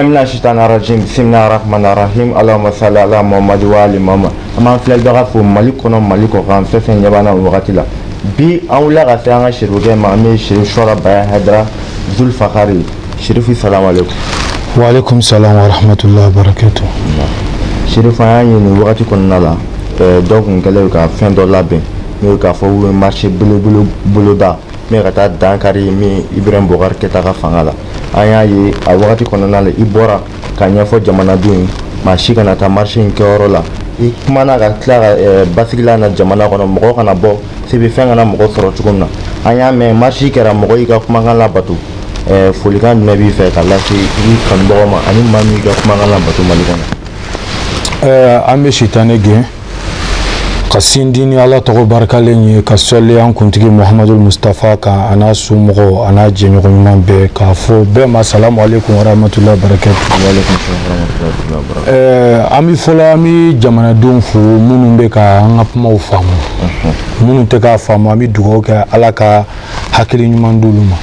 Mina shitana rajim bismillahir rahmanir rahim Allahumma salli ala Muhammad wa ali Muhammad ama filal baga fo Mali kono Mali ko kan fefen yabana wakati la bi awla ga tanga shiruge ma me shiru shora baya hadra Zulfakhari Sherifi salam alaikum wa alaikum salam wa rahmatullahi wa barakatuh Sherifa yani ni wakati konna la donc ngale ka fin do labe me ka fo marché bulu da me ka ta dankari mi Ibrahim Bougar keta ka fangala aya ye a wakati kɔnɔna la i bɔra ka ɲɛfɔ jamanadenw maa si kana taa marché in kɛyɔrɔ la i kumana ka tila ka basigila na jamana kɔnɔ mɔgɔ kana bɔ sebi fɛn kana mɔgɔ sɔrɔ cogo min na an y'a mɛn marché kɛra mɔgɔ y'i ka kumakan labato folikan jumɛn b'i fɛ ka lase i kanubagaw ma ani maa min y'i ka kumakan labato Mali kɔnɔ. An bɛ sitanɛ gɛn ka sindi ni Ala tɔgɔ barikalen ye ka sɔli an kuntigi Muhammadul Mustafa kan a n'a somɔgɔw a n'a jɛɲɔgɔn ɲuman bɛɛ k'a fɔ bɛɛ ma salamu alaikum wa rahmatullahi wa barakatuh. An bɛ fɔlɔ an bɛ jamanadenw fo minnu bɛ ka an ka kumaw faamu minnu tɛ k'a faamu an bɛ dugawu kɛ Ala ka hakili ɲuman d'olu ma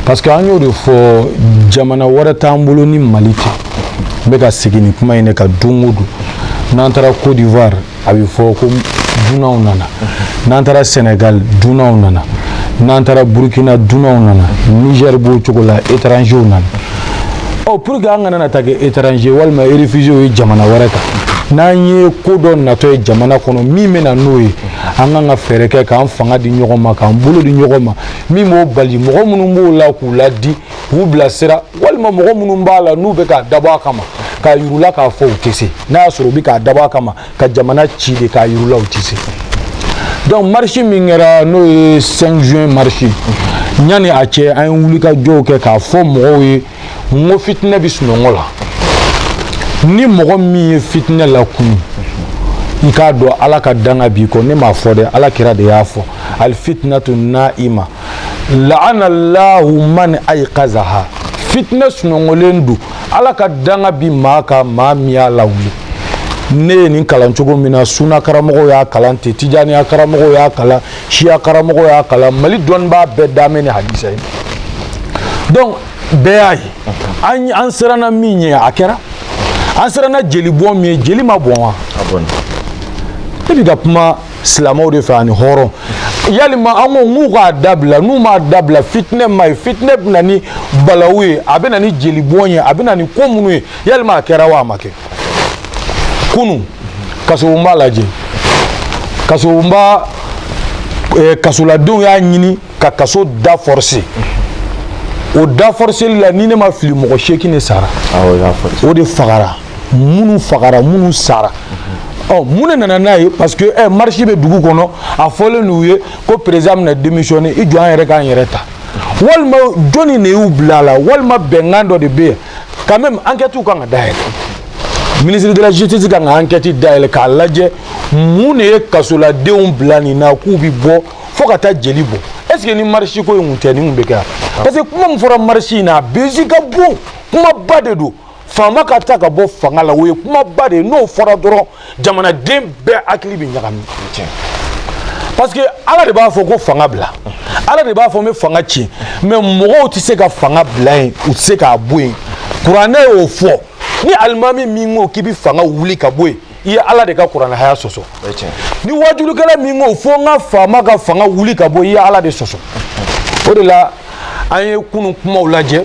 parce que an y'o de fɔ jamana wɛrɛ t'an bolo ni Mali tɛ n bɛ ka segin ni kuma in de kan don o don n'an taara Côte d'Ivoire a bɛ fɔ ko dunanw nana n'an taara Sénégal dunanw nana n'an taara Burkina dunanw nana Niger b'o cogo la étrangers nana pour que an kana na taa kɛ étranger walima réfugiés ye jamana wɛrɛ kan n'an ye ko dɔ natɔ ye jamana kɔnɔ min bɛ na n'o ye an kan ka fɛɛrɛ kɛ k'an fanga di ɲɔgɔn ma k'an bolo di ɲɔgɔn ma min b'o bali mɔgɔ minnu b'o la k'u ladi k'u bilasira walima mɔgɔ minnu b'a la n'u bɛ k'a dabɔ a kama k'a yirula k'a fɔ u tɛ se n'a y'a sɔrɔ u bɛ k'a dabɔ a kama ka jamana ci de k'a yirula u tɛ se donc marche min kɛra n'o ye 5 juin marche yanni a cɛ an ye wulikajɔw kɛ k'a fɔ mɔgɔw ye n ko fitinɛ bɛ sunɔgɔ la ni mɔgɔ min ye fitinɛ lakunu i k'a dɔn Ala ka danga b'i kɔ ne m'a fɔ dɛ Ala kira de y'a fɔ al fitnatu naima la'ana Allahu man ayqazaha fitinɛ sunɔgɔlen don Ala ka danga bi maa kan maa min y'a lawuli ne ye nin kalan cogo min na Sunna karamɔgɔw y'a kalan ten Tijaniya karamɔgɔw y'a kalan Siya karamɔgɔw y'a kalan Mali dɔnnibaa bɛɛ daminɛ ni hadisa ye donc bɛɛ y'a ye an siranna min ye a kɛra an siranna jeli bɔn min ye jeli ma bɔn wa ne bɛ ka kuma silamɛw de fɛ ani hɔrɔn yalima an ko n'u k'a dabila n'u m'a dabila fitinɛ ma ye fitinɛ bɛ na ni balawu ye a bɛ na ni jeli bɔn ye a bɛ na ni ko minnu ye yalima a kɛra wa a ma kɛ kunu kasow b'a lajɛ kasoladenw y'a ɲini ka kaso da forcer o da forceli la ni ne ma fili mɔgɔ 8 ne sara o de fagara minnu sara mun de nana n'a ye parce que marche bɛ dugu kɔnɔ a fɔlen n'u ye ko président bɛna démissionner i jɔ an yɛrɛ k'an yɛrɛ ta walima jɔnni de y'u bila a la walima bɛnkan dɔ de bɛ yen quand même enquête kan ka dayɛlɛ ministre de la justice kan ka enquête dayɛlɛ k'a lajɛ mun de ye kasoladenw bila nin na k'u bɛ bɔ fo ka taa jeli bɔ est-ce que ni marche ko in kun tɛ nin kun bɛ kɛ parce que kuma min fɔra marche in na a bezi ka bon kumaba de don faama ka taa ka bɔ fanga la o ye kumaba de ye n'o fɔra dɔrɔn jamanaden bɛɛ hakili bɛ ɲagami parce que Ala de b'a fɔ ko fanga bila Ala de b'a fɔ n bɛ fanga ci mais mɔgɔw tɛ se ka fanga bila yen u tɛ se k'a bɔ yen kuranɛ y'o fɔ ni alimami min ko k'i bɛ fanga wuli ka bɔ yen i ye Ala de ka kuranɛ haya sɔsɔ ni wajulikɛla min ko fo n ka faama ka fanga wuli ka bɔ i ye Ala de sɔsɔ o de la an ye kunun kumaw lajɛ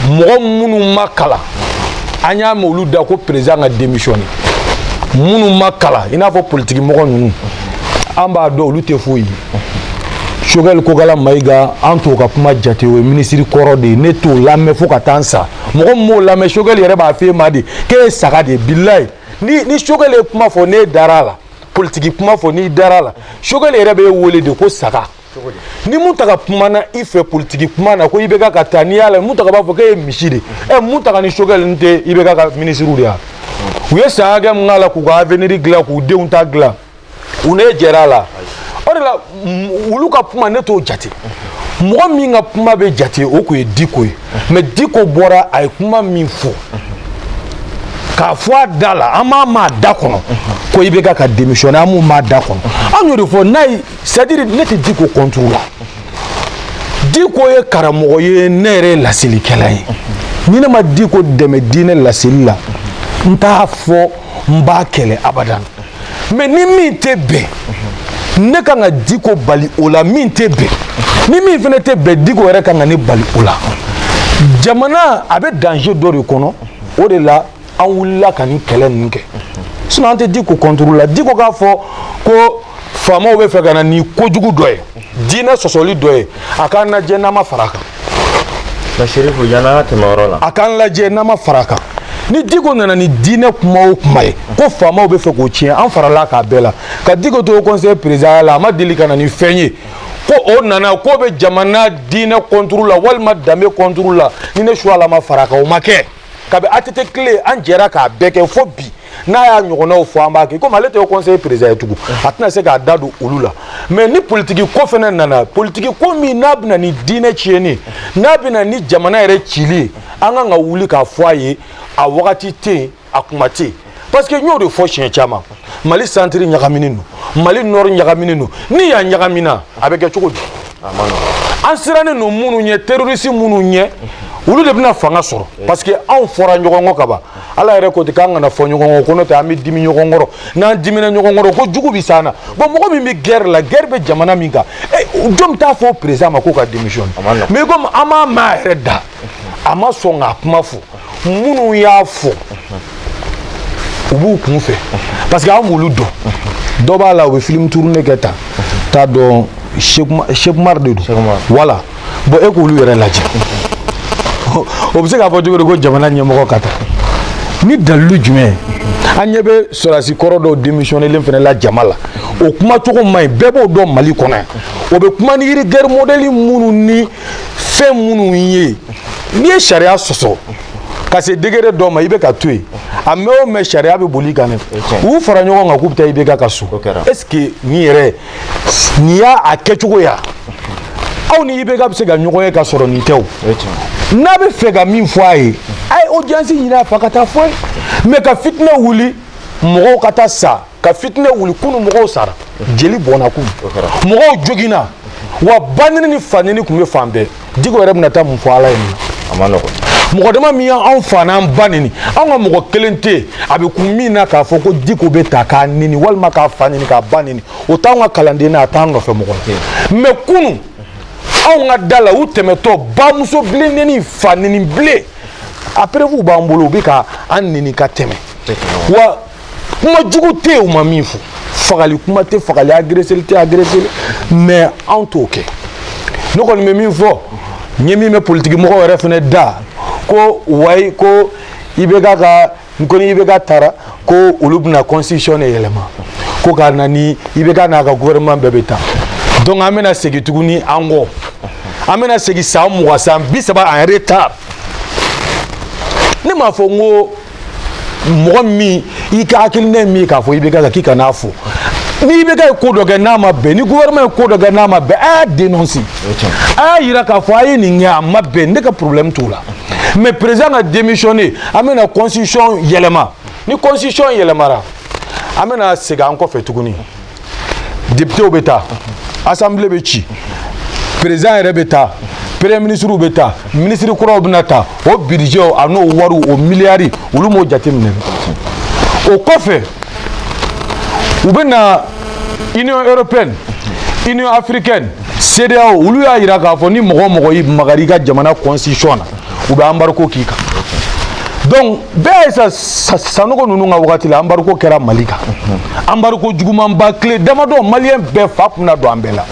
mɔgɔ minnu ma kalan an y'a mɛn olu da ko président ka démissionner minnu ma kalan i n'a fɔ politique mɔgɔ ninnu an b'a dɔn olu tɛ foyi ye Choguel Kokala Mayiga an t'o ka kuma jate o ye ministre kɔrɔ de ye ne t'o lamɛn fo ka taa n sa mɔgɔ min m'o lamɛn Choguel yɛrɛ b'a f'e ma de k'e ye saga de ye bilayi ni Choguel ye kuma fɔ n'e dara a la politique kuma fɔ n'i dara a la Choguel yɛrɛ b'e wele de ko saga ni mun ta ka kuma na i fɛ politique kuma na ko i bɛ ka taa n'i y'a la mun ta ka b'a fɔ k'e ye misi de mun ta ka ni Choguel n tɛ i bɛ ka ministre de ya u ye san hakɛ min k'a la k'u ka avenir dilan k'u denw ta dilan u ne jɛra a la o de la olu ka kuma ne t'o jate mɔgɔ min ka kuma bɛ jate o kun ye Diko ye mais Diko bɔra a ye kuma min fɔ k'a fɔ a da la an m'a m'a da kɔnɔ ko i bɛ ka démissionner an m'o m'a da kɔnɔ an y'o de fɔ n'a ye c'est à dire ne tɛ Diko contre la Diko ye karamɔgɔ ye ne yɛrɛ ye lasilikɛla ye ni ne ma di ko dɛmɛ diinɛ laseli la n t'a fɔ n b'a kɛlɛ abadan mais ni min tɛ bɛn ne kan ka di ko bali o la min tɛ bɛn ni min fana tɛ bɛn di ko yɛrɛ kan ka ne bali o la jamana a bɛ danger dɔ de kɔnɔ o de la an wulila ka nin kɛlɛ ninnu kɛ sinon an tɛ di ko contre la di ko k'a fɔ ko faamaw bɛ fɛ ka na ni kojugu dɔ ye diinɛ sɔsɔli dɔ ye a k'an lajɛ n'an ma fara a kan. na Sherifu yana tɛmɛ yɔrɔ la a k'an lajɛ n'an ma fara a kan ni Diko nana ni diinɛ kuma o kuma ye ko faamaw bɛ fɛ k'o tiɲɛ an farala k'a bɛɛ la ka Diko to conseil président la a ma deli ka na ni fɛn ye ko o nana ko bɛ jamana diinɛ contre la walima danbe contre la ni ne choix la ma fara a kan o ma kɛ kabi ATT clé an jɛra k'a bɛɛ kɛ fo bi n'a y'a ɲɔgɔnnaw fɔ an b'a kɛ komi ale tɛ conseil président ye tugun a tɛna se k'a da don olu la mais ni politiki ko fana nana politiki ko min n'a bɛna ni diinɛ tiɲɛni n'a bɛna ni jamana yɛrɛ cili ye an kan ka wuli k'a fɔ a ye a wagati tɛ yen a kuma tɛ yen parce que n y'o de fɔ siɲɛ caman Mali centre ɲagaminen don Mali nord ɲagaminen don ni y'a ɲagamina a bɛ kɛ cogo di an sirannen don minnu ɲɛ terroriste minnu ɲɛ olu de bɛna fanga sɔrɔ parce que anw fɔra ɲɔgɔn kɔ ka ban ala yɛrɛ ko ten k'an kana fɔ ɲɔgɔn kɔ ko n'o tɛ an bɛ dimi ɲɔgɔn kɔrɔ n'an dimina ɲɔgɔn kɔrɔ ko jugu bɛ s'an na bon mɔgɔ min bɛ guerre la guerre bɛ jamana min kan jɔn bɛ taa fɔ président ma ko ka démission mais comme an m'a mɛn a yɛrɛ da a ma sɔn k'a kuma fɔ minnu y'a fɔ u b'u kun fɛ parce que an b'olu dɔn dɔ b'a la u bɛ film tourné kɛ tan t'a dɔn Cheikh Umar de don voilà bon e k'olu yɛrɛ lajɛ o bɛ se k'a fɔ cogo di ko jamana ɲɛmɔgɔ ka taa ni dalilu jumɛn an ɲɛ bɛ sɔrɔdasi kɔrɔ dɔw démissionnelen fana la jama la o kuma cogo man ɲi bɛɛ b'o dɔn Mali kɔnɔ yan o bɛ kuma ni yiri guerre modèle minnu ni fɛn minnu ye n'i ye sariya sɔsɔ ka se degré dɔ ma i bɛ ka to yen a mɛn o mɛn sariya bɛ boli kan dɛ u fara ɲɔgɔn kan k'u bɛ taa IBK ka so est ce que nin yɛrɛ nin y'a kɛcogo ya aw ni IBK bɛ se ka ɲɔgɔn ye ka sɔrɔ nin tɛ o n'a bɛ fɛ ka min fɔ a ye a ye audience ɲini a fɛ a ka taa fɔ ye mais ka fitinɛ wuli mɔgɔw ka taa sa ka fitinɛ wuli kunu mɔgɔw sara jeli bɔnna kunu mɔgɔw joginna wa ba nini ni fa nini tun bɛ fan bɛɛ Diko yɛrɛ bɛna taa mun fɔ ala ye nin na a ma nɔgɔn mɔgɔ dama min y'anw fa n'an ba nini anw ka mɔgɔ kelen tɛ yen a bɛ kun min na k'a fɔ ko Diko bɛ ta k'a nini walima k'a fa nini k'a ba nini o t'anw ka kalanden na a t'an nɔfɛ mɔgɔ tɛ mais kunu anw ka da la u tɛmɛtɔ bamuso bilen nini fa nini bilen a preuve b'an bolo u bɛ ka an nini ka tɛmɛ wa kuma jugu tɛ yen u ma min fɔ fagali kuma tɛ fagali agresseli tɛ agresseli mais anw t'o kɛ ne kɔni bɛ min fɔ n ye min bɛ politiki mɔgɔw yɛrɛ fana da ko wayi ko IBK ka ko ni IBK taara ko olu bɛna constitution de yɛlɛma ko ka na ni IBK n'a ka gouvernement bɛɛ bɛ taa donc an bɛna segin tuguni an kɔ an bɛna segin san 20 san 30 en retard ne m'a fɔ n ko mɔgɔ min i ka hakilina min k'a fɔ IBK kan k'i kana fɔ ni IBK ye ko dɔ kɛ n'a ma bɛn ni gouvernement ye ko dɔ kɛ n'a ma bɛn a y'a dénoncer a y'a yira k'a fɔ a ye nin kɛ a ma bɛn ne ka problème t'o la mais président ka démissionné an bɛna constitution yɛlɛma ni constitution yɛlɛmara an bɛna segin an kɔfɛ tuguni députés bɛ taa assemblée bɛ ci président yɛrɛ bɛ taa premier ministre bɛ taa ministre kuraw bɛna taa o budget a n'o wariw o miliyari olu m'o jateminɛ o kɔfɛ u bɛna union européenne union africaine CEDEAO olu y'a yira k'a fɔ ni mɔgɔ o mɔgɔ y'i magari i ka jamana constitution na u bɛ embargo k'i kan donc bɛɛ ye Sanogo ninnu ka wagati la embargo kɛra Mali kan embargo jugumanba tile damadɔ maliyɛn bɛɛ fa tun na don an bɛɛ la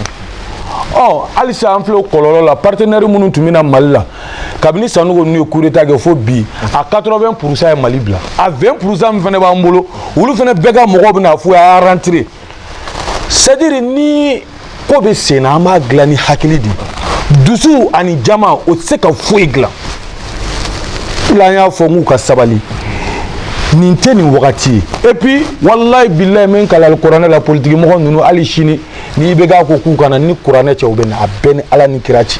halisa an filɛ o kɔlɔlɔ la partenaire minnu tun bɛ na Mali la kabini Sanogo ninnu ye coup d'état kɛ fo bi a 80% ye Mali bila a 20% min fana b'an bolo olu fana bɛɛ ka mɔgɔw bɛna fɔ a y'a rentrer c'est à dire ni ko bɛ sen na an b'a dilan ni hakili de dusu ani jama o tɛ se ka foyi dilan la an y'a fɔ n k'u ka sabali nin tɛ nin wagati ye et puis wallahi billahi min kalali kuranɛ la politiki mɔgɔ ninnu hali sini ni IBK ko k'u kana ni kuranɛ cɛ u bɛ na a bɛɛ ni ala ni kira cɛ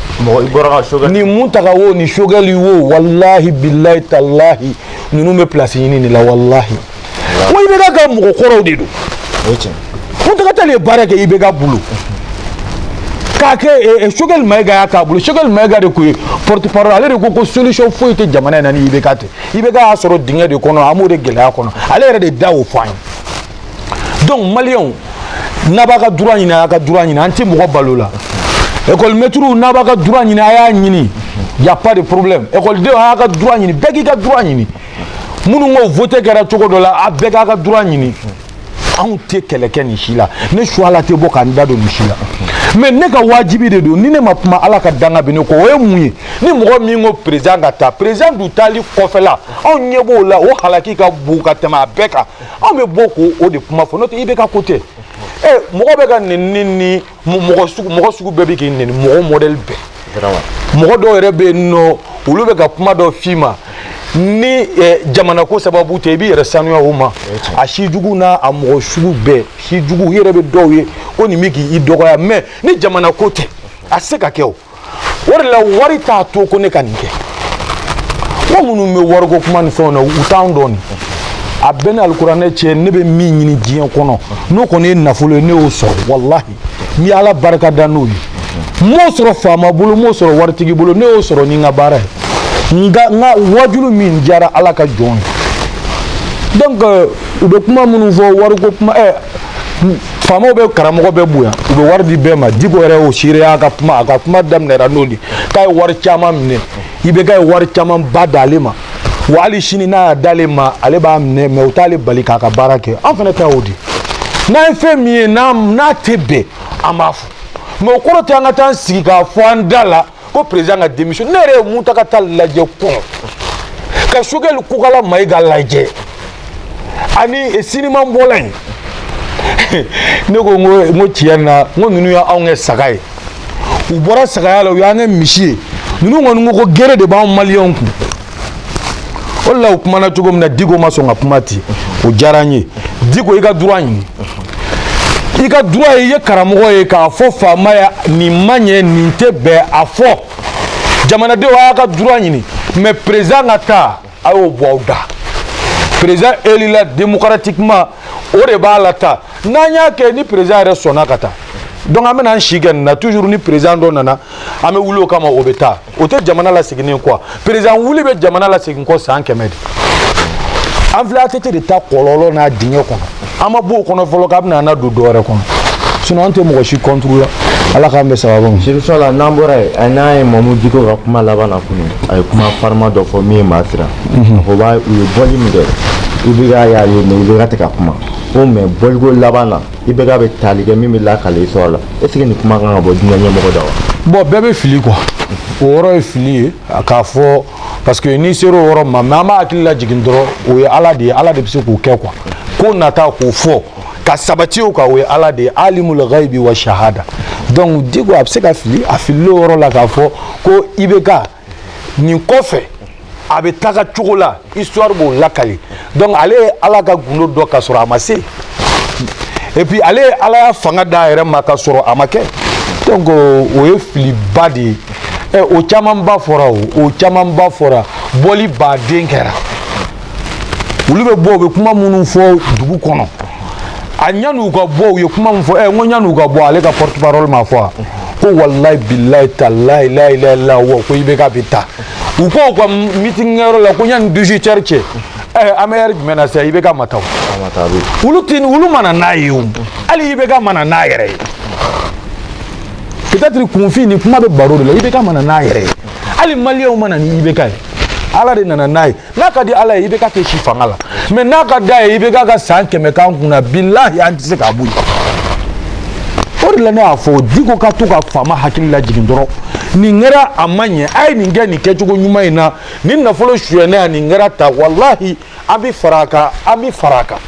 ni Muntaka wo ni Choguel wo wallahi billahi tallahi ninnu bɛ place ɲini de la wallahi wa IBK ka mɔgɔ kɔrɔw de don Muntaka t'ale baara kɛ IBK bolo k'a kɛ Choguel Maïga y'a k'a bolo Choguel Maïga de ko ye porte-parole ale de ko solution foyi tɛ jamana in na ni IBK tɛ IBK y'a sɔrɔ dingɛ de kɔnɔ an b'o de gɛlɛya kɔnɔ ale yɛrɛ de da o fɔ an ye donc maliyɛnw n'a b'a ka droit ɲini a y'a ka droit ɲini an tɛ mɔgɔ balo la école maître n'a b'a ka droit ɲini a y'a ɲini y a pas de problème écoledenw a y'a ka droit ɲini bɛɛ k'i ka droit ɲini minnu ko voté kɛra cogo dɔ la a bɛɛ k'a ka droit ɲini anw tɛ kɛlɛ kɛ nin si la ne suala tɛ bɔ k'an da don nin si la mais ne ka wajibi de don ni ne ma kuma ala ka danga bɛ ne kɔ o ye mun ye ni mɔgɔ min ko président ka taa président dun taali kɔfɛla anw ɲɛ b'o la o halaki ka bon ka tɛmɛ a bɛɛ kan anw bɛ bɔ k'o de kuma fɔ n'o tɛ IBK ko tɛ mɔgɔ bɛ ka nɛni ni mɔgɔ sugu bɛɛ bɛ k'i nɛni mɔgɔ modèle bɛɛ mɔgɔ dɔw yɛrɛ bɛ yen nɔ olu bɛ ka kuma dɔ f'i ma ni jamana ko sababu tɛ i b'i yɛrɛ sanuya o ma a si jugu n'a a mɔgɔ sugu bɛɛ si jugu i yɛrɛ bɛ dɔw ye ko nin bɛ k'i dɔgɔya mais ni jamana ko tɛ a se ka kɛ o de la wari t'a to ko ne ka nin kɛ ko minnu bɛ wariko kuma ni fɛnw na u t'anw dɔn nin a bɛɛ ni alikuranɛ cɛ ne bɛ min ɲini diɲɛ kɔnɔ n'o kɔni ye nafolo ye ne y'o sɔrɔ walahi n ye ala barika da n'o ye n m'o sɔrɔ faama bolo n m'o sɔrɔ waritigi bolo ne y'o sɔrɔ ni n ka baara ye nga wajulu min diyara ala ka jɔn ye donc u bɛ kuma minnu fɔ wariko kuma faamaw bɛ karamɔgɔ bɛ bonya u bɛ wari di bɛɛ ma Diko yɛrɛ y'o seereya a ka kuma daminɛra n'o de k'a ye wari caman minɛ IBK ye wari caman ba d'ale ma wa hali sini n'a y'a d'ale ma ale b'a minɛ mais u t'ale bali k'a ka baara kɛ an fana ta y'o de n'a ye fɛn min ye n'a tɛ bɛn an b'a fɔ mais o kɔrɔ tɛ an ka taa sigi k'a fɔ an da la ko président ka démission ne yɛrɛ ye Mutakata lajɛ kɔnɔ ka Choguel Kokala Maïga lajɛ ani siniman bɔla in ne ko n ko tiɲɛ na n ko ninnu y'anw kɛ saga ye u bɔra sagaya la u y'an kɛ misi ye ninnu kɔni ko gere de b'anw maliyɛnw kun o de la u kumana cogo min na Diko ma sɔn ka kuma ten o diyara n ye Diko i ka droit ɲini i ka droit ye i ye karamɔgɔ ye k'a fɔ faama ye nin ma ɲɛ nin tɛ bɛn a fɔ jamanadenw a y'a ka droit ɲini mais président ka taa a y'o bɔ aw da président élila démocratiquement o de b'a la ta n'an y'a kɛ ni président yɛrɛ sɔnna ka taa donc an bɛna an si kɛ nin na toujours ni président dɔ nana an bɛ wuli o kama o bɛ taa o tɛ jamana lasegin quoi président wuli bɛ jamana lasegin kɔ san 100 de an filɛ ATT de ta kɔlɔlɔ n'a dingɛ kɔnɔ an ma bɔ o kɔnɔ fɔlɔ k'a bɛna an na don dɔ wɛrɛ kɔnɔ sinon an tɛ mɔgɔ si contre la ala k'an bɛ sababu ma. Solution la n'an bɔra yen a n'a ye Mamu Diko ka kuma laban na kunun a ye kuma farima dɔ fɔ min ye maa siran o b'a u ye bɔli min kɛ IBK y'a ye mais IBK tɛ ka kuma ko mais bɔliko laban na IBK bɛ tali kɛ min bɛ lakale sɔrɔ la est ce que nin kuma kan ka bɔ diinɛ ɲɛmɔgɔ da wa. bon bɛɛ bɛ fili quoi o yɔrɔ ye fili ye k'a fɔ parce que n'i sera o yɔrɔ ma mais an b'a hakili lajigin dɔrɔn o ye ala de ye ala de bɛ se k'o kɛ quoi ko nata k'o fɔ ka sabati o kan o ye ala de ye alimul ghaibi wa shahada donc Diko a bɛ se ka fili a filila o yɔrɔ la k'a fɔ ko IBK nin kɔfɛ a bɛ taga cogo la histoire b'o lakali donc ale ye ala ka gundo dɔ ka sɔrɔ a ma se et puis ale ye ala y'a fanga d'a yɛrɛ ma ka sɔrɔ a ma kɛ donc o ye filiba de ye o camanba fɔra o camanba fɔra bɔli baden kɛra olu bɛ bɔ u bɛ kuma minnu fɔ dugu kɔnɔ a ɲan'u ka bɔ u ye kuma min fɔ n ko ɲan'u ka bɔ ale ka porte parole ma fɔ wa ko walayi bilayi talayi la ilaha illallah ko IBK bɛ taa u ko ka meeting kɛyɔrɔ la ko ɲani 18 heures cɛ an bɛ heure jumɛn na sisan IBK ma taa o olu mana n'a ye o hali IBK mana n'a yɛrɛ ye peut-être kunfin ni kuma bɛ baro de la IBK mana n'a yɛrɛ ye hali maliyɛnw mana ni IBK ye ala de nana n'a ye n'a ka di ala ye IBK tɛ si fanga la mais n'a ka d'a ye IBK ka san 100 k'an kunna bilahi an tɛ se k'a bɔ yen o de la ne y'a fɔ Diko ka to ka faama hakili lajigin dɔrɔn nin kɛra a ma ɲɛ a ye nin kɛ nin kɛcogo ɲuman in na ni nafolo suyɛnɛ a nin kɛra ta walahi an bɛ fara a kan an bɛ fara a kan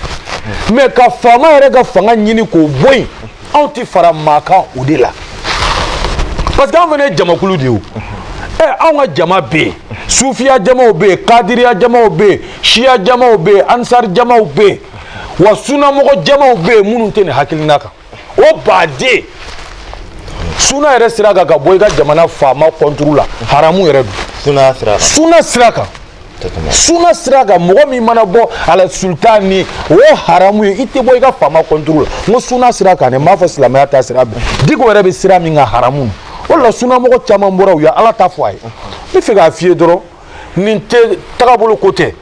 mais ka faama yɛrɛ ka fanga ɲini k'o bɔ yen anw tɛ fara maa kan o de la parce que an fana ye jamakulu de ye o anw ka jama bɛ yen sufiya jamaw bɛ yen kadiriya jamaw bɛ yen siya jamaw bɛ yen ansari jamaw bɛ yen wa sunamɔgɔ jamaw bɛ yen minnu tɛ nin hakilina kan o baden suna yɛrɛ sira kan ka bɔ i ka jamana faama kɔnturu la haramu yɛrɛ don suna sira kan suna sira kan mɔgɔ min mana bɔ ala sultan ni o ye haramu ye i tɛ bɔ i ka faama contrôle la n ko suna sira kan dɛ n b'a fɔ silamɛya ta sira bɛɛ diko yɛrɛ bɛ sira min ka haramu o la suna mɔgɔ caman bɔra u ye ala ta fɔ a ye n bɛ fɛ k'a f'i ye dɔrɔn nin tɛ tagabolo ko tɛ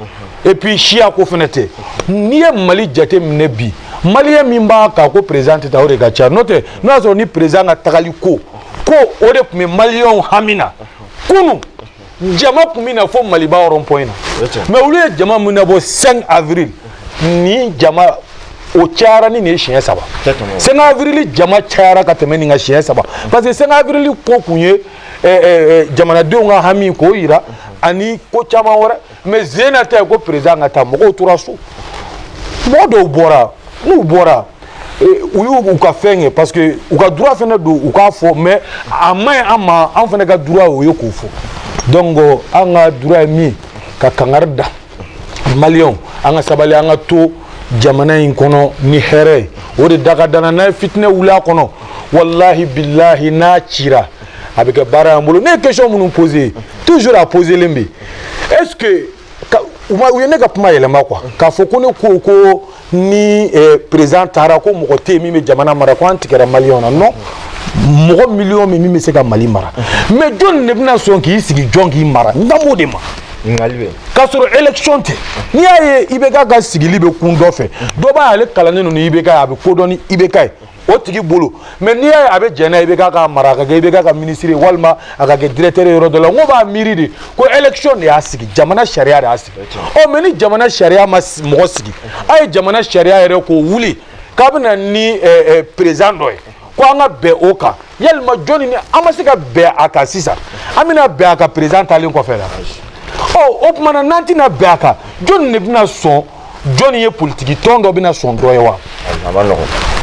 et puis siya ko fɛnɛ tɛ n'i ye mali jate minɛ bi maliyɛn min b'a kan ko président tɛ taa o de ka ca n'o tɛ n'o y'a sɔrɔ ni président ka tagali ko o de tun bɛ maliyɛnw hami na kunu jama tun bɛ na fo maliba rond point na mais olu ye jama min na bɔ 5 avril ni jama o cayara ni nin ye siɲɛ 3 5 avril jama cayara ka tɛmɛ nin kan siɲɛ 3 parce que 5 avril ko kun ye jamanadenw ka hami k'o yira ani ko caman wɛrɛ mais zena tɛ ko président ka taa mɔgɔw tora so mɔgɔ dɔw bɔra n'u bɔra u y'u ka fɛn kɛ parce que u ka droit fɛnɛ don u k'a fɔ mais a man ɲi an ma an fɛnɛ ka droit o ye k'o fɔ donc an ka droit ye min ka kangari da maliyɛnw an ka sabali an ka to jamana in kɔnɔ ni hɛrɛ ye o de da ka dana n'a ye fitinɛ wuli a kɔnɔ walahi bilahi n'a cira a bɛ kɛ baara y'an bolo ne ye question minnu posé toujours a posé len bɛ est ce que u ye ne ka kuma yɛlɛma quoi k'a fɔ ko ne ko ni président taara ko mɔgɔ tɛ yen min bɛ jamana mara ko an tigɛra maliyɛnw na non mɔgɔ miliyɔn min bɛ se ka mali mara mais jɔn de bɛna sɔn k'i sigi jɔn k'i mara n b'o de ma k'a sɔrɔ élection tɛ n'i y'a ye IBK ka sigili bɛ kun dɔ fɛ dɔ b'a ale kalannen don ni IBK ye a bɛ kodɔn ni IBK ye o tigi bolo mais n'i y'a ye a bɛ jɛn n'a IBK ka mara a ka kɛ IBK ka ministre ye walima a ka kɛ directeur ye yɔrɔ dɔ la n ko b'a miiri de ko élection de y'a sigi jamana sariya de y'a sigi mais ni jamana sariya ma mɔgɔ sigi a ye jamana sariya yɛrɛ k'o wuli k'a bɛ na ni président dɔ ye ko an ka bɛn o kan yalima jɔnni ni an ma se ka bɛn a kan sisan an bɛna bɛn a kan président talen kɔfɛ la o tuma na n'an tɛna bɛn a kan jɔnni de bɛna sɔn jɔnni ye politiki tɔn dɔ bɛna sɔn dɔ ye wa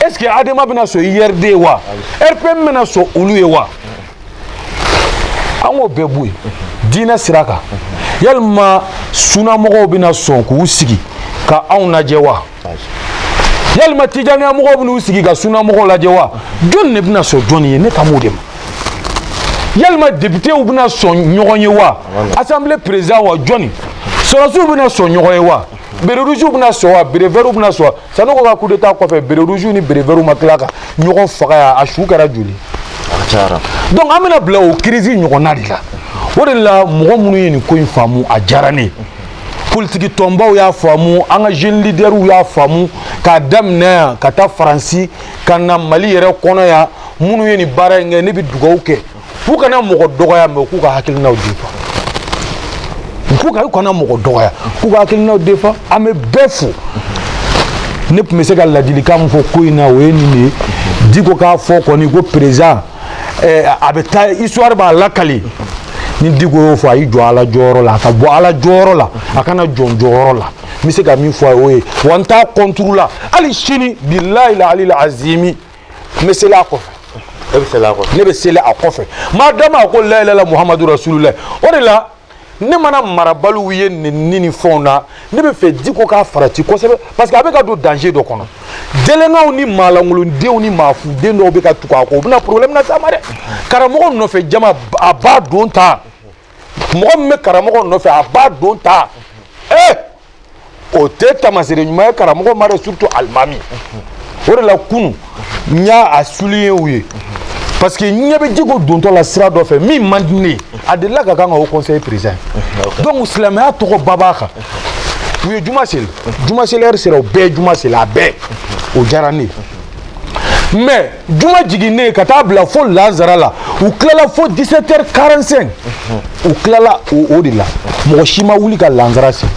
est ce que adama bɛna sɔn IRD ye wa RPM bɛna sɔn olu ye wa an k'o bɛɛ bɔ yen diinɛ sira kan yalima sunamɔgɔw bɛna sɔn k'u sigi ka anw lajɛ wa yalima tijaniya mɔgɔw bɛn'u sigi ka sunamɔgɔw lajɛ wa jɔnni de bɛna sɔn jɔnni ye ne ka m'o de ma yalima députéw bɛna sɔn ɲɔgɔn ye wa assemblée président wa jɔnni sɔrɔsiw bɛna sɔn ɲɔgɔn ye wa bere rouge bɛna sɔn wa bere vert bɛna sɔn wa Sanogo ka coup d'état kɔfɛ bere rouge ni bere vert ma tila ka ɲɔgɔn faga yan a su kɛra joli donc an bɛna bila o crise ɲɔgɔnna de la o de la mɔgɔ minnu ye nin ko in faamu a diyara ne ye politiki tɔnbaw y'a faamu an ka jeune leaderw y'a faamu k'a daminɛ yan ka taa Faransi ka na Mali yɛrɛ kɔnɔ yan minnu ye nin baara in kɛ ne bɛ dugawu kɛ k'u kana mɔgɔ dɔgɔya mais k'u ka hakilinaw defa k'u kana mɔgɔ dɔgɔya k'u ka hakilinaw defa an bɛ bɛɛ fo ne tun bɛ se ka ladilikan min fɔ ko in na o ye nin de ye Diko k'a fɔ kɔni ko président a bɛ taa histoire b'a lakali ni Diko y'o fɔ a y'i jɔ ala jɔyɔrɔ la a ka bɔ ala jɔyɔrɔ la a kana jɔn jɔyɔrɔ la n bɛ se ka min fɔ a ye o ye wa n t'a contre la hali sini bilahi la alil azimi n bɛ seli a kɔfɛ ne bɛ seli a kɔfɛ maa dama a ko la ilaha muhamadu rasulullah o de la ne mana marabaliw ye nin ni fɛnw na ne bɛ fɛ Diko k'a farati kosɛbɛ parce que a bɛ ka don danger dɔ kɔnɔ délinquants ni maalankolondenw ni maafuden dɔw bɛ ka tugu a kɔ o bɛna problème na s'a ma dɛ karamɔgɔ nɔfɛ jama a b'a don ta mɔgɔ min bɛ karamɔgɔ nɔfɛ a b'a don ta o tɛ tamasere ɲuman ye karamɔgɔ ma dɛ surtout alimami o de la kunu n y'a souligné u ye parce que n ɲɛ bɛ Diko dontɔ la sira dɔ fɛ min man di ne ye a delila ka kan ka o conseil président donc silamɛya tɔgɔ ba b'a kan u ye juma seli heure sera o bɛɛ ye juma seli a bɛɛ o diyara ne ye mais juma jiginnen ka taa bila fo Lazara la u tilala fo 17h45 u tilala o de la mɔgɔ si ma wuli ka Lazara seli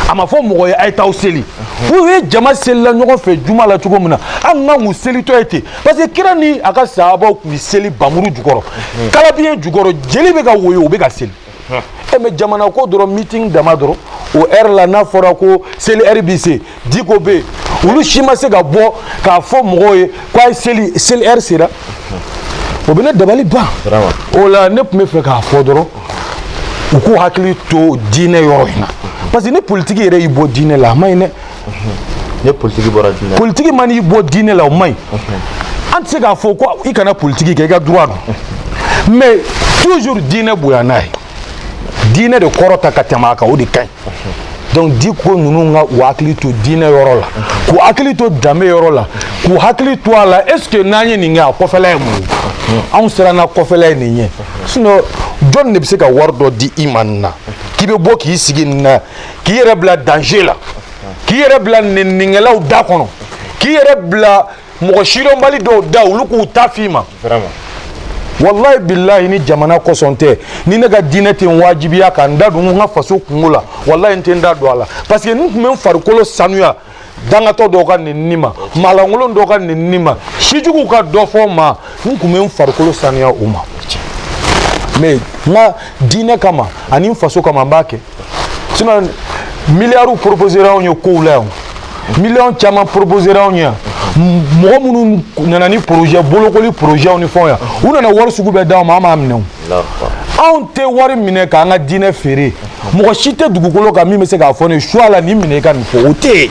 a ma fɔ mɔgɔ ye a ye t'aw seli u ye jama selila ɲɔgɔn fɛ juma la cogo min na an kan k'u selitɔ ye ten parce que kira ni a ka sahabaw tun bɛ seli bamuru jukɔrɔ kalabiyɛn jukɔrɔ jeli bɛ ka woyo u bɛ ka seli mais jamana ko dɔrɔn meeting dama dɔrɔn o heure la n'a fɔra ko seli heure bɛ se Diko bɛ yen olu si ma se ka bɔ k'a fɔ mɔgɔw ye k'a ye seli heure sera o bɛ ne dabali ban o la ne tun bɛ fɛ k'a fɔ dɔrɔn u k'u hakili to diinɛ yɔrɔ in na parce que ni politiki yɛrɛ y'i bɔ diinɛ la a ma ɲi dɛ ni politiki bɔra diinɛ la politiki ma n'i bɔ diinɛ la o ma ɲi an tɛ se k'a fɔ ko i kana politiki kɛ i ka droit don mais toujours diinɛ bonya n'a ye diinɛ de kɔrɔta ka tɛmɛ a kan o de ka ɲi donc diko ninnu ka u hakili to diinɛ yɔrɔ la k'u hakili to danbe yɔrɔ la k'u hakili to a la est ce que n'an ye nin kɛ a kɔfɛla ye mun ye anw siranna kɔfɛla ye nin ye sinon jɔn de bɛ se ka wari dɔ di i ma nin na k'i bɛ bɔ k'i sigi nin na k'i yɛrɛ bila danger la k'i yɛrɛ bila nɛnigɛlaw da kɔnɔ k'i yɛrɛ bila mɔgɔ sidɔnbali dɔw da olu k'u ta f'i ma wallahi billahi ni jamana kɔsɔn tɛ ni ne ka diinɛ tɛ n wajibiya ka n da don n ka faso kungo la wallahi n tɛ n da don a la parce que n tun bɛ n farikolo sanuya dangatɔ dɔw ka nenini ma maalankolon dɔw ka nenini ma sijugu ka dɔ fɔ n ma n tun bɛ n farikolo sanuya o ma mais n ka diinɛ kama ani n faso kama n b'a kɛ sinon miliyariw proposera anw ye kow la yan miliyɔn caman proposera anw ye yan mɔgɔ minnu nana ni projet bolokoli projet ni fɛnw yan u nana wari sugu bɛɛ d'anw ma an b'a minɛ anw tɛ wari minɛ k'an ka diinɛ feere mɔgɔ si tɛ dugukolo kan min bɛ se k'a fɔ ne choix la nin minɛ i ka nin fɔ o tɛ yen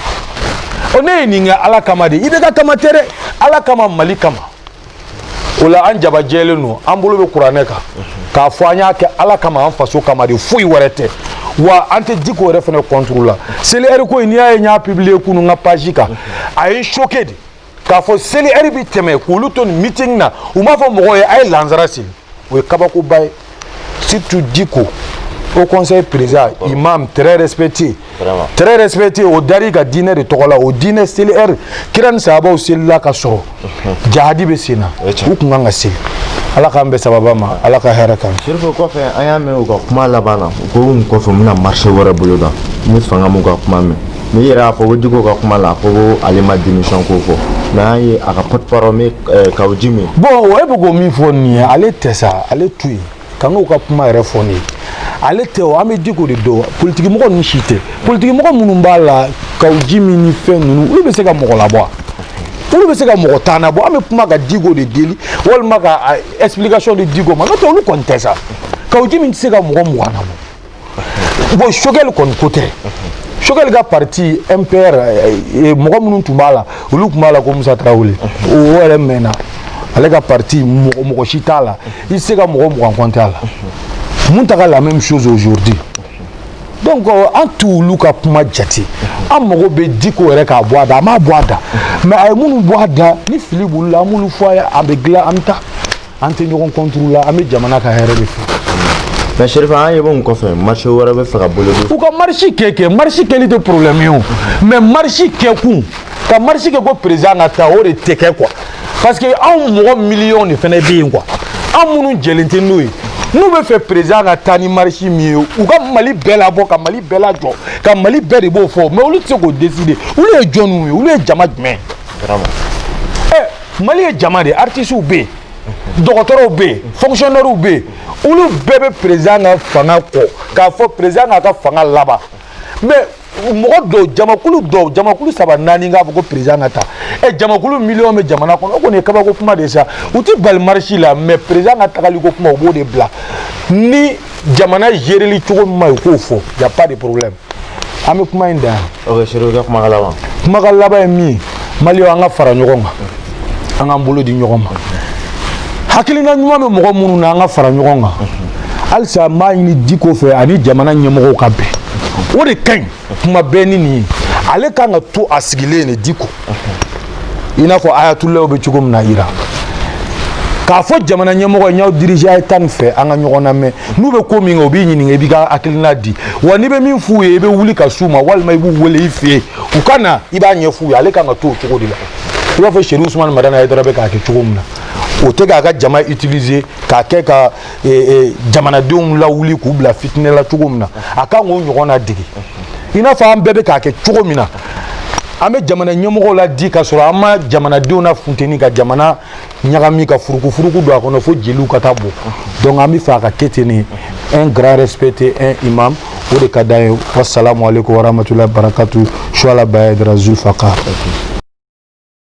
o ne ye nin kɛ ala kama de i bɛ ka kama tɛ dɛ ala kama mali kama o la an jabajɛlen don an bolo bɛ kuranɛ kan k'a fɔ an y'a kɛ ala kama an faso kama de foyi wɛrɛ tɛ wa an tɛ diko yɛrɛ fana contre la seli ɛri ko in n'i y'a ye n y'a publier kunun n ka page kan a ye n choqué de k'a fɔ seli ɛri bi tɛmɛ k'olu to nin meeting na u m'a fɔ mɔgɔw ye a ye lansara seli o ye kabakoba ye surtout diko au conseil président imam très respecté o dari ka diinɛ de tɔgɔ la o diinɛ seli ɛri kira ni sahabaw selila ka sɔrɔ jahadi bɛ sen na u kun kan ka seli ala k'an bɛ sababa ma ala ka hɛrɛ kan Sherifu kɔfɛ an y'a mɛn u ka kuma laban na u ko nin kɔfɛ u bɛna marché wɛrɛ boloda ni fanga m'u ka kuma mɛn mais i yɛrɛ y'a fɔ ko Diko ka kuma la ko ale ma démission ko fɔ mais an ye a ka porte-parole min Kawu Jim bon e bɛ k'o min fɔ nin ye ale tɛ sa ale to yen kan k'o ka kuma yɛrɛ fɔ nin ye ale tɛ o an bɛ Diko de dɔn politique mɔgɔ ninnu si tɛ politique mɔgɔ minnu b'a la Kawu Jim ni fɛn ninnu olu bɛ se ka mɔgɔ labɔ olu bɛ se ka mɔgɔ tan na bɔ an bɛ kuma ka Diko de deli walima ka explication de Diko ma n'o tɛ olu kɔni tɛ sa Kawu Jim tɛ se ka mɔgɔ mugan na bɔ bon Choguel kɔni ko tɛ Choguel ka parti MPR mɔgɔ minnu tun b'a la olu tun b'a la ko Musa Tarawele o yɛrɛ mɛnna ale ka parti mɔgɔ si t'a la i tɛ se ka mɔgɔ mugan compter a la mun ta ka la même chose aujourd'hui donc an t'olu ka kuma jate an mago bɛ Diko yɛrɛ k'a bɔ a da an m'a bɔ a da mais a ye minnu bɔ a da ni fili b'olu la an b'olu fɔ a ye a bɛ dilan an bɛ taa an tɛ ɲɔgɔn contre la an bɛ jamana ka hɛrɛ de fɛ. mais Sherifu an ye bon kɔfɛ marché wɛrɛ bɛ fɛ ka bolo don. u ka marché kɛ marché kɛli tɛ problème ye o mais marché kɛkun ka marché kɛ ko président ka taa o de tɛ kɛ quoi parce que anw mɔgɔ miliyɔn de fana bɛ yen quoi an minnu jɛlen tɛ n'o ye. n'u bɛ fɛ président ka taa ni marché min ye u ka Mali bɛɛ labɔ ka Mali bɛɛ lajɔ ka Mali bɛɛ de b'o fɔ mais olu tɛ se k'o décider olu ye jɔnniw ye olu ye jama jumɛn Mali ye jama de artistes bɛ yen dɔgɔtɔrɔw bɛ yen fonctionnaires bɛ yen olu bɛɛ bɛ président ka fanga kɔ k'a fɔ président k'a ka fanga laban mais mɔgɔ dɔw jamakulu saba naani k'a fɔ ko président ka taa jamakulu miliyɔn bɛ jamana kɔnɔ o kɔni ye kabako kuma de sa u tɛ bali marché la mais président ka tagali ko kuma u b'o de bila ni jamana géreli cogo min ma ye k'o fɔ y a pas de problème an bɛ kuma in dan yan. ok Sherifu ka kumakan laban. kumakan laban ye min ye maliyɛnw an ka fara ɲɔgɔn kan an k'an bolo di ɲɔgɔn ma hakilina ɲuman bɛ mɔgɔ minnu na an ka fara ɲɔgɔn kan halisa n b'a ɲini Diko fɛ ani jamana ɲɛmɔgɔw ka bɛn o de ka ɲi kuma bɛɛ ni nin ye ale kan ka to a sigilen de Diko i n'a fɔ ayatulaw bɛ cogo min na Iran k'a fɔ jamana ɲɛmɔgɔ y'aw diriger a ye taa nin fɛ an ka ɲɔgɔn lamɛn n'u bɛ ko min kɛ u b'i ɲininka i b'i ka hakilina di wa n'i bɛ min f'u ye i bɛ wuli ka s'u ma walima i b'u wele i fɛ yen u ka na i b'a ɲɛ f'u ye ale kan ka to o cogo de la i b'a fɔ Seydou Ousmane Madani Aidara bɛ k'a kɛ cogo min na o tɛ k'a ka jama utiliser k'a kɛ ka jamanadenw lawuli k'u bila fitinɛ la cogo min na a kan k'o ɲɔgɔn na dege i n'a fɔ an bɛɛ bɛ k'a kɛ cogo min na an bɛ jamana ɲɛmɔgɔw la di ka sɔrɔ an ma jamanadenw na funteni ka jamana ɲagami ka furuku don a kɔnɔ fo jeliw ka taa bɔ donc an bɛ fɛ a ka kɛ ten de un grand respecté un imam o de ka d'an ye wassalamu alaikum warahmatullahi wabarakatuh Choguel Aidara Zulfaqar.